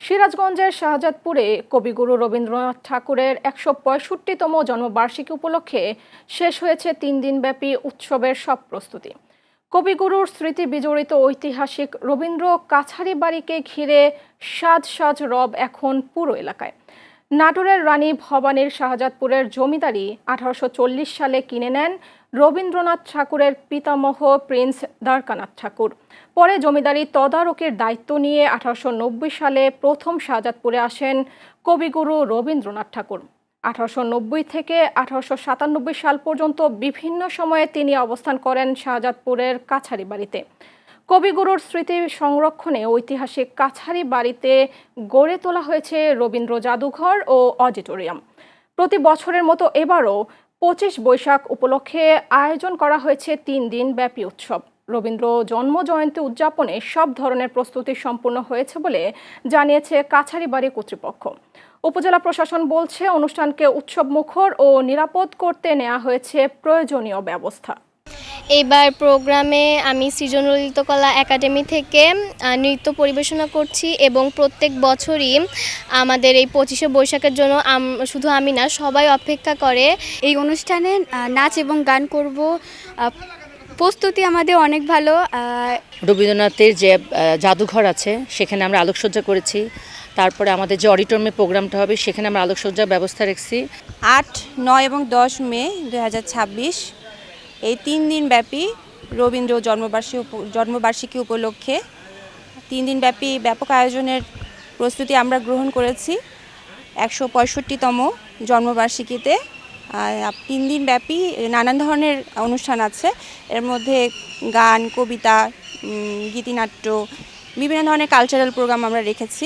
সিরাজগঞ্জের শাহজাদপুরে কবিগুরু রবীন্দ্রনাথ ঠাকুরের ১৬৫তম জন্মবার্ষিকী উপলক্ষে শেষ হয়েছে ৩ দিনব্যাপী উৎসবের সব প্রস্তুতি। কবিগুরুর স্মৃতি বিজড়িত ঐতিহাসিক রবীন্দ্র কাছারি বাড়িকে ঘিরে সাজ সাজ রব এখন পুরো এলাকায়। নাটোরের রানী ভবানীর শাহজাদপুরের জমিদারি ১৮৪০ সালে কিনে নেন রবীন্দ্রনাথ ঠাকুরের পিতামহ প্রিন্স দ্বারকানাথ ঠাকুর। পরে জমিদারি তদারকির দায়িত্ব নিয়ে ১৮৯০ সালে প্রথম শাহজাদপুরে আসেন কবিগুরু রবীন্দ্রনাথ ঠাকুর। ১৮৯০ থেকে ১৮৯৭ সাল পর্যন্ত বিভিন্ন সময়ে তিনি অবস্থান করেন শাহজাদপুরের কাছারি বাড়িতে। কবিগুরুর স্মৃতি সংরক্ষণে ঐতিহাসিক কাছারি বাড়িতে গড়ে তোলা হয়েছে রবীন্দ্র জাদুঘর ও অডিটোরিয়াম। প্রতি বছরের মতো এবারও ২৫ বৈশাখ উপলক্ষে আয়োজন করা হয়েছে ৩ দিন ব্যাপী উৎসব। রবীন্দ্র জন্মজয়ন্তী উদযাপনে সব ধরনের প্রস্তুতি সম্পূর্ণ হয়েছে বলে জানিয়েছে কাছারিবাড়ি কর্তৃপক্ষ। উপজেলা প্রশাসন বলছে, অনুষ্ঠানকে উৎসবমুখর ও নিরাপদ করতে নেওয়া হয়েছে প্রয়োজনীয় ব্যবস্থা। এইবার প্রোগ্রামে আমি সৃজনললিতকলা একাডেমি থেকে নৃত্য পরিবেশনা করছি এবং প্রত্যেক বছরই আমাদের এই ২৫শে বৈশাখের জন্য শুধু আমি না, সবাই অপেক্ষা করে। এই অনুষ্ঠানে নাচ এবং গান করব। প্রস্তুতি আমাদের অনেক ভালো। রবীন্দ্রনাথের যে জাদুঘর আছে সেখানে আমরা আলোকসজ্জা করেছি। তারপরে আমাদের যে অডিটোরিয়ামে প্রোগ্রামটা হবে সেখানে আমরা আলোকসজ্জার ব্যবস্থা রেখেছি। ৮, ৯ এবং ১০ মে ২০২৬ এই ৩ দিন ব্যাপী রবীন্দ্র জন্মবার্ষিকী উপলক্ষে ৩ দিন ব্যাপী ব্যাপক আয়োজনের প্রস্তুতি আমরা গ্রহণ করেছি। ১৬৫তম জন্মবার্ষিকীতে ৩ দিন ব্যাপী নানান ধরনের অনুষ্ঠান আছে। এর মধ্যে গান, কবিতা, গীতিনাট্য, বিভিন্ন ধরনের কালচারাল প্রোগ্রাম আমরা রেখেছি।